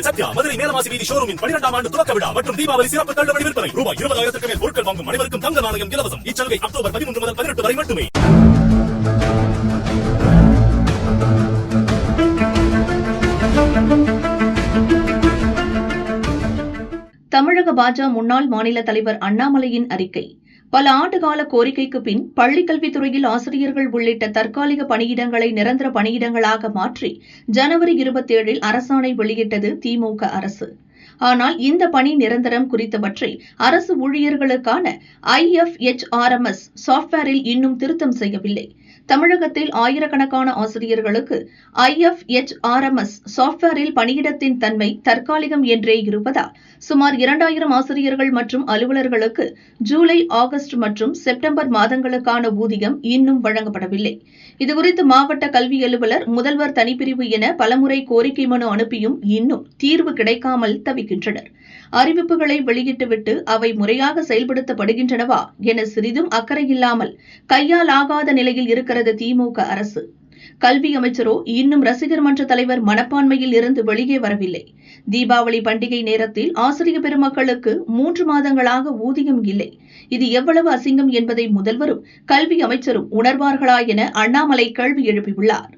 உங்கள் சத்யா மதுரை மேலமாசி வீதி ஷோரூமின் 12ஆம் ஆண்டு துவக்க விழா மற்றும் தீபாவளி சிறப்பு தள்ளுபடி விற்பனை. ரூபாய் 20,000க்கு மேல் பொருட்கள் வாங்கும் அனைவருக்கும் தங்க நாணயம் இலவசம். இச்சலுகை அக்டோபர் 13 முதல் 18 வரை மட்டுமே. தமிழக பாஜக முன்னாள் மாநில தலைவர் அண்ணாமலையின் அறிக்கை. பல ஆண்டுகால கோரிக்கைக்கு பின் பள்ளிக்கல்வித்துறையில் ஆசிரியர்கள் உள்ளிட்ட தற்காலிக பணியிடங்களை நிரந்தர பணியிடங்களாக மாற்றி ஜனவரி 27 அரசாணை வெளியிட்டது திமுக அரசு. ஆனால் இந்த பணி நிரந்தரம் குறித்தவற்றை அரசு ஊழியர்களுக்கான IFHRMS சாப்ட்வேரில் இன்னும் திருத்தம் செய்யவில்லை. தமிழகத்தில் ஆயிரக்கணக்கான ஆசிரியர்களுக்கு IFHRMS சாப்ட்வேரில் பணியிடத்தின் தன்மை தற்காலிகம் என்றே இருப்பதால் சுமார் 2000 ஆசிரியர்கள் மற்றும் அலுவலர்களுக்கு ஜூலை, ஆகஸ்ட் மற்றும் செப்டம்பர் மாதங்களுக்கான ஊதியம் இன்னும் வழங்கப்படவில்லை. இதுகுறித்து மாவட்ட கல்வி அலுவலர், முதல்வர் தனிப்பிரிவு என பலமுறை கோரிக்கை மனு அனுப்பியும் இன்னும் தீர்வு கிடைக்காமல் தவிக்கின்றனர். அறிவிப்புகளை வெளியிட்டுவிட்டு அவை முறையாக செயல்படுத்தப்படுகின்றனவா என சிறிதும் அக்கறையில்லாமல் கையால் ஆகாத நிலையில் இருக்கிறது திமுக அரசு. கல்வி அமைச்சரோ இன்னும் ரசிகர் மன்ற தலைவர் மனப்பான்மையில் இருந்து வெளியே வரவில்லை. தீபாவளி பண்டிகை நேரத்தில் ஆசிரியர் பெருமக்களுக்கு 3 மாதங்களாக ஊதியம் இல்லை. இது எவ்வளவு அசிங்கம் என்பதை முதல்வரும் கல்வி அமைச்சரும் உணர்வார்களா என அண்ணாமலை கேள்வி எழுப்பியுள்ளார்.